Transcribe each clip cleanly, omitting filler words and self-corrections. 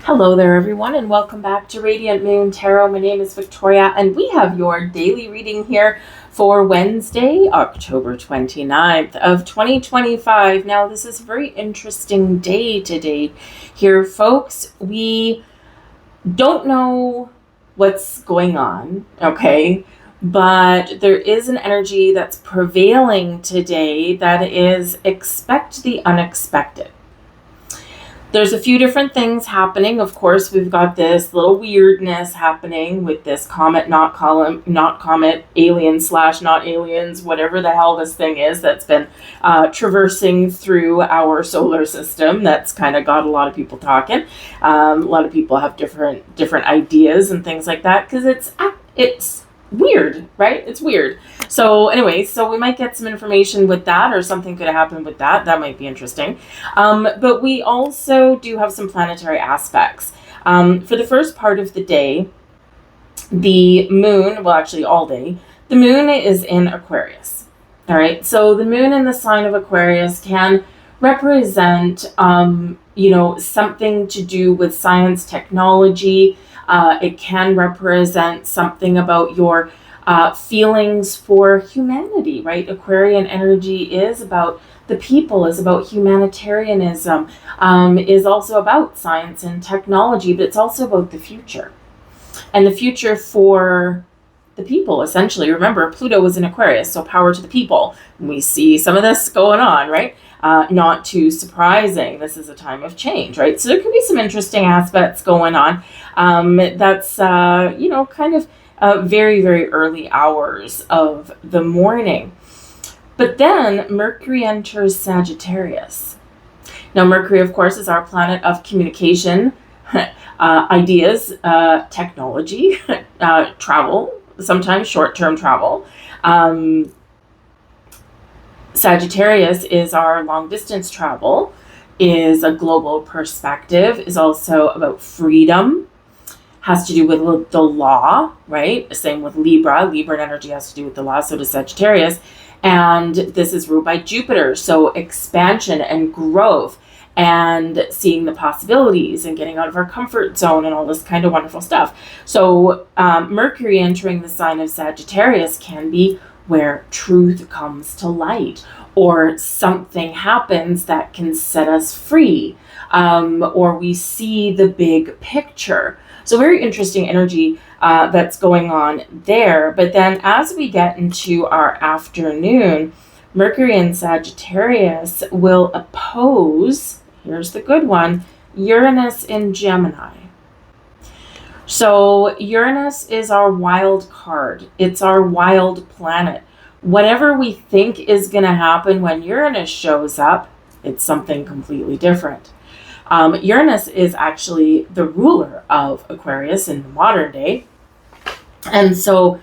Hello there, everyone, and welcome back to Radiant Moon Tarot. My name is Victoria, and we have your daily reading here for Wednesday, October 29th of 2025. Now, this is a very interesting day today here, folks. We don't know what's going on, okay? But there is an energy that's prevailing today that is expect the unexpected. There's a few different things happening. Of course, we've got this little weirdness happening with this comet, not comet, alien slash not aliens, whatever the hell this thing is that's been traversing through our solar system. That's kind of got a lot of people talking. A lot of people have different ideas and things like that because it's weird, right? It's weird. So anyway, we might get some information with that, or something could have happened with that. That might be interesting. But we also do have some planetary aspects. For the first part of the day, the moon, well, actually all day, the moon is in Aquarius. All right. So the moon in the sign of Aquarius can represent, something to do with science, technology. It can represent something about your feelings for humanity, right? Aquarian energy is about the people, is about humanitarianism, is also about science and technology, but it's also about the future. And the future for the people, essentially. Remember, Pluto was in Aquarius, so power to the people. And we see some of this going on, right? Not too surprising. This is a time of change, right? So there could be some interesting aspects going on. That's, kind of very, very early hours of the morning. But then Mercury enters Sagittarius. Now, Mercury, of course, is our planet of communication, ideas, technology, travel, sometimes short-term travel. Sagittarius is our long-distance travel, is a global perspective, is also about freedom, has to do with the law, right? Same with Libra. Libra energy has to do with the law, so does Sagittarius. And this is ruled by Jupiter, so expansion and growth and seeing the possibilities and getting out of our comfort zone and all this kind of wonderful stuff. So Mercury entering the sign of Sagittarius can be where truth comes to light, or something happens that can set us free, or we see the big picture. So very interesting energy that's going on there. But then as we get into our afternoon, Mercury in Sagittarius will oppose, here's the good one, Uranus in Gemini. So Uranus is our wild card. It's our wild planet. Whatever we think is going to happen when Uranus shows up, it's something completely different. Uranus is actually the ruler of Aquarius in the modern day. And so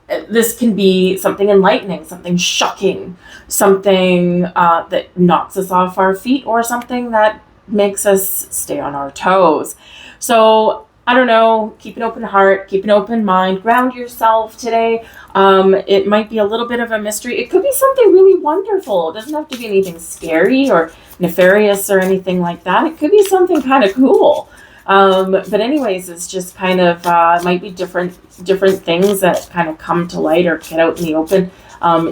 this can be something enlightening, something shocking, something that knocks us off our feet, or something that makes us stay on our toes. So I don't know, keep an open heart, keep an open mind, ground yourself today. It might be a little bit of a mystery. It could be something really wonderful. It doesn't have to be anything scary or nefarious or anything like that. It could be something kind of cool. But anyways, it's just kind of, might be different things that kind of come to light or get out in the open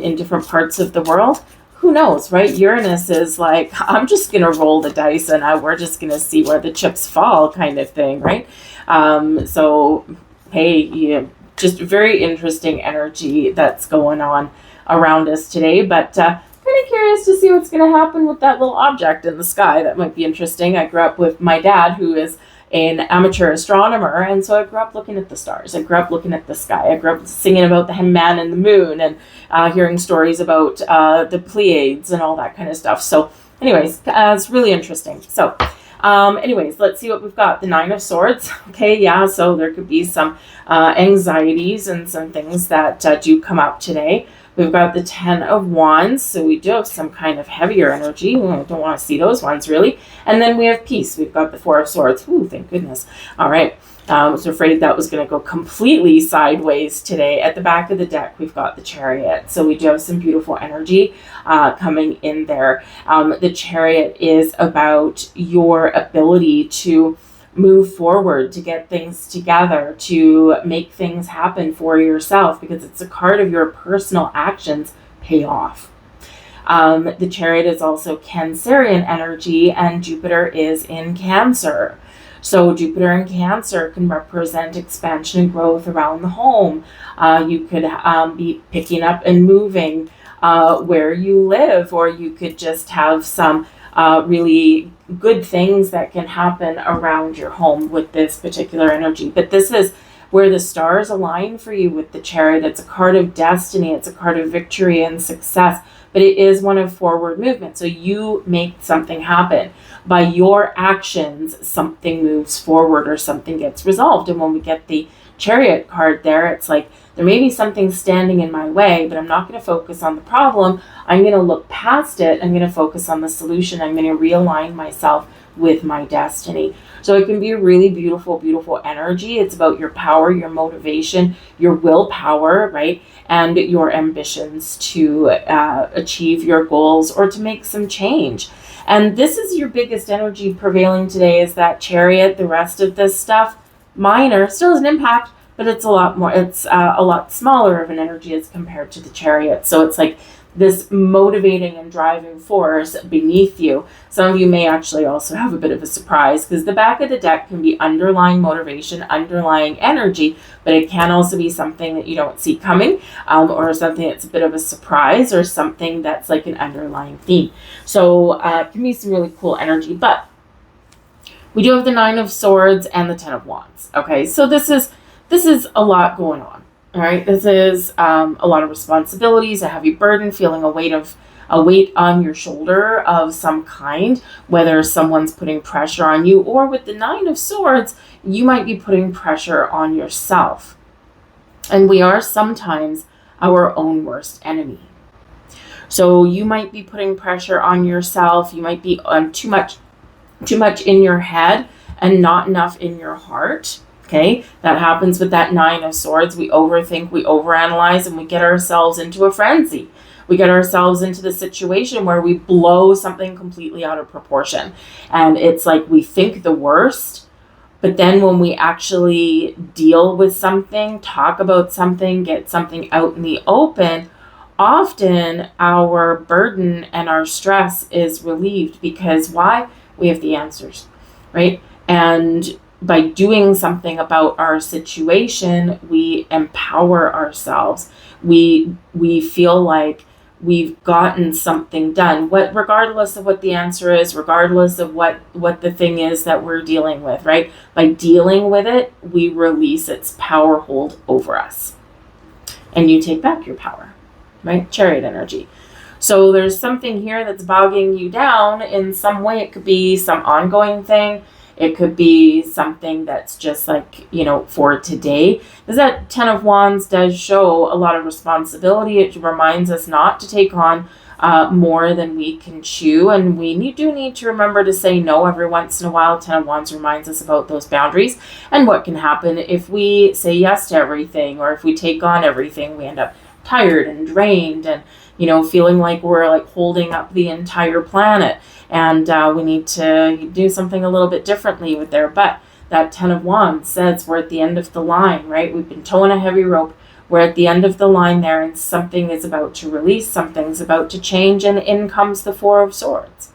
in different parts of the world. Who knows, right? Uranus is like, I'm just going to roll the dice and we're just going to see where the chips fall kind of thing, right? So, hey, yeah, just very interesting energy that's going on around us today. But kind of curious to see what's going to happen with that little object in the sky. That might be interesting. I grew up with my dad, who is an amateur astronomer, and so I grew up looking at the stars. I grew up looking at the sky. I grew up singing about the man and the moon, and hearing stories about the Pleiades and all that kind of stuff. So anyways, it's really interesting. So anyways, let's see what we've got. The Nine of Swords. Okay, yeah, so there could be some anxieties and some things that do come up today. We've got the Ten of Wands, so we do have some kind of heavier energy. I don't want to see those ones, really. And then we have peace. We've got the Four of Swords. Ooh, thank goodness. All right. I was afraid that was going to go completely sideways today. At the back of the deck, we've got the Chariot. So we do have some beautiful energy coming in there. The Chariot is about your ability to move forward, to get things together, to make things happen for yourself, because it's a card of your personal actions pay off. The Chariot is also Cancerian energy, and Jupiter is in Cancer. So Jupiter in Cancer can represent expansion and growth around the home. You could be picking up and moving where you live, or you could just have some really good things that can happen around your home with this particular energy. But this is where the stars align for you with the Chariot. It's a card of destiny. It's a card of victory and success, but it is one of forward movement. So you make something happen. By your actions, something moves forward or something gets resolved. And when we get the Chariot card there, it's like, there may be something standing in my way, but I'm not going to focus on the problem. I'm going to look past it. I'm going to focus on the solution. I'm going to realign myself with my destiny. So it can be a really beautiful, beautiful energy. It's about your power, your motivation, your willpower, right? And your ambitions to achieve your goals or to make some change. And this is your biggest energy prevailing today, is that Chariot. The rest of this stuff, minor, still has an impact, but it's a lot more, it's a lot smaller of an energy as compared to the Chariot. So it's like this motivating and driving force beneath you. Some of you may actually also have a bit of a surprise, because the back of the deck can be underlying motivation, underlying energy, but it can also be something that you don't see coming, or something that's a bit of a surprise, or something that's like an underlying theme. So it can be some really cool energy. But we do have the Nine of Swords and the Ten of Wands. Okay, so this is a lot going on. All right, this is a lot of responsibilities, a heavy burden, feeling a weight on your shoulder of some kind, whether someone's putting pressure on you, or with the Nine of Swords, you might be putting pressure on yourself. And we are sometimes our own worst enemy. So you might be putting pressure on yourself. You might be on too much in your head and not enough in your heart. Okay, that happens with that Nine of Swords. We overthink, we overanalyze, and we get ourselves into a frenzy. We get ourselves into the situation where we blow something completely out of proportion. And it's like we think the worst, but then when we actually deal with something, talk about something, get something out in the open, often our burden and our stress is relieved. Because why? We have the answers, right? And by doing something about our situation, we empower ourselves. We feel like we've gotten something done, regardless of what the answer is, regardless of what the thing is that we're dealing with, right? By dealing with it, we release its power hold over us. And you take back your power, right? Chariot energy. So there's something here that's bogging you down in some way. It could be some ongoing thing. It could be something that's just like, for today. Because that Ten of Wands does show a lot of responsibility. It reminds us not to take on more than we can chew. And we do need to remember to say no every once in a while. Ten of Wands reminds us about those boundaries and what can happen if we say yes to everything, or if we take on everything. We end up tired and drained and feeling like we're like holding up the entire planet, and we need to do something a little bit differently with there. But that Ten of Wands says we're at the end of the line, right? We've been towing a heavy rope. We're at the end of the line there, and something is about to release, something's about to change, and in comes the Four of Swords.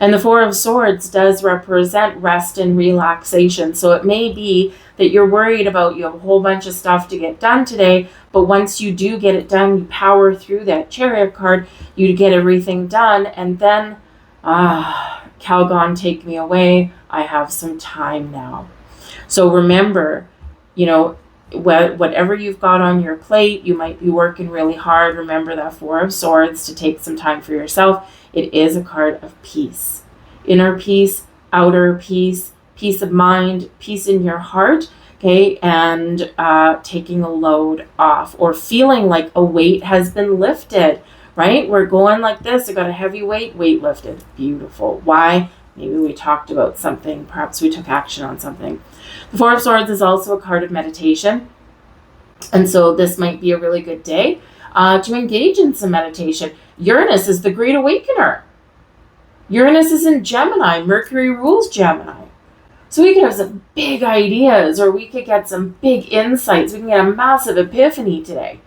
And the Four of Swords does represent rest and relaxation. So it may be that you're worried about, you have a whole bunch of stuff to get done today, but once you do get it done, you power through that Chariot card, you get everything done, and then, Calgon, take me away. I have some time now. So remember, whatever you've got on your plate, you might be working really hard. Remember that Four of Swords, to take some time for yourself. It is a card of peace. Inner peace, outer peace, peace of mind, peace in your heart, okay? And taking a load off, or feeling like a weight has been lifted, right? We're going like this. I got a heavy weight lifted. Beautiful. Why? Maybe we talked about something. Perhaps we took action on something. The Four of Swords is also a card of meditation. And so this might be a really good day to engage in some meditation. Uranus is the Great Awakener. Uranus is in Gemini. Mercury rules Gemini. So we could have some big ideas, or we could get some big insights. We can get a massive epiphany today.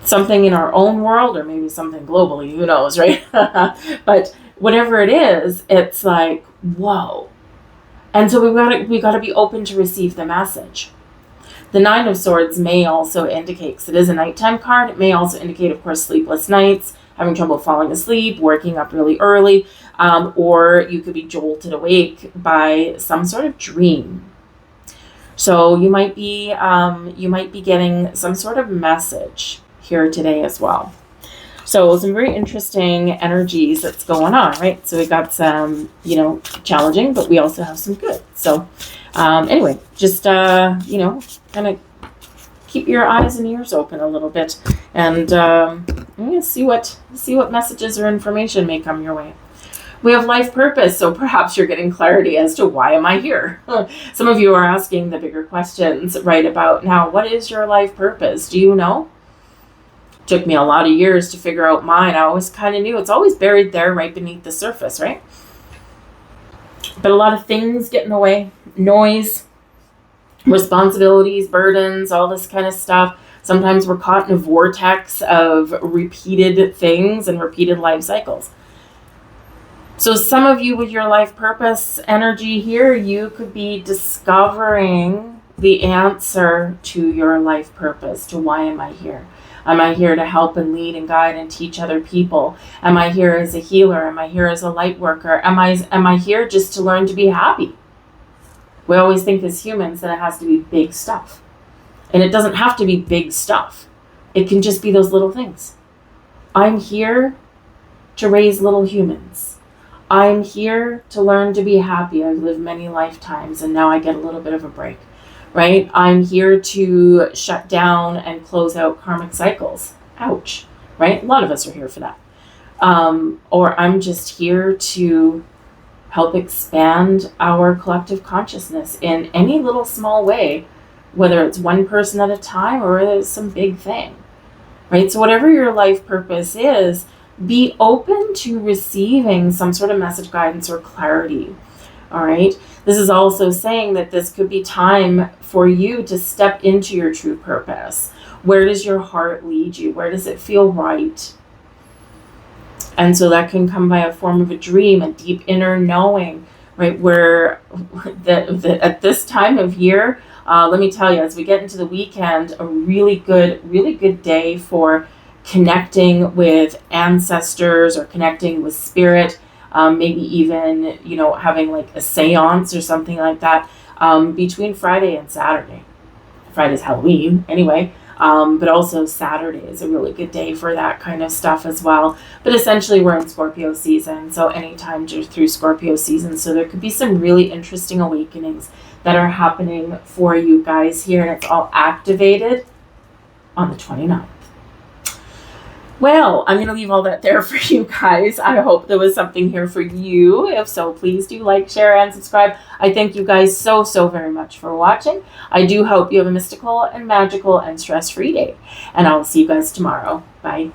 Something in our own world, or maybe something globally, who knows, right? But whatever it is, it's like, whoa. And so we got to be open to receive the message. The Nine of Swords may also indicate, because it is a nighttime card, it may also indicate, of course, sleepless nights, having trouble falling asleep, waking up really early, or you could be jolted awake by some sort of dream. So you might be getting some sort of message here today as well. So some very interesting energies that's going on, right? So we got some, challenging, but we also have some good. So anyway, just, kind of keep your eyes and ears open a little bit, and see what messages or information may come your way. We have life purpose, so perhaps you're getting clarity as to why am I here. Some of you are asking the bigger questions right about now. What is your life purpose? Do you know? Took me a lot of years to figure out mine. I always kind of knew. It's always buried there right beneath the surface, right? But a lot of things get in the way. Noise, responsibilities, burdens, all this kind of stuff. Sometimes we're caught in a vortex of repeated things and repeated life cycles. So some of you with your life purpose energy here, you could be discovering the answer to your life purpose, to why am I here? Am I here to help and lead and guide and teach other people? Am I here as a healer? Am I here as a light worker? Am I here just to learn to be happy? We always think as humans that it has to be big stuff. And it doesn't have to be big stuff. It can just be those little things. I'm here to raise little humans. I'm here to learn to be happy. I've lived many lifetimes and now I get a little bit of a break. Right? I'm here to shut down and close out karmic cycles. Ouch. Right? A lot of us are here for that. Or I'm just here to help expand our collective consciousness in any little small way, whether it's one person at a time or whether it's some big thing. Right? So whatever your life purpose is, be open to receiving some sort of message, guidance, or clarity. All right. This is also saying that this could be time for you to step into your true purpose. Where does your heart lead you? Where does it feel right? And so that can come by a form of a dream, a deep inner knowing, right? Where at this time of year, let me tell you, as we get into the weekend, a really good day for connecting with ancestors or connecting with spirit. Maybe even, having like a seance or something like that between Friday and Saturday. Friday's Halloween anyway, but also Saturday is a really good day for that kind of stuff as well. But essentially we're in Scorpio season, so anytime through Scorpio season, so there could be some really interesting awakenings that are happening for you guys here, and it's all activated on the 29th. Well, I'm going to leave all that there for you guys. I hope there was something here for you. If so, please do like, share, and subscribe. I thank you guys so very much for watching. I do hope you have a mystical and magical and stress-free day. And I'll see you guys tomorrow. Bye.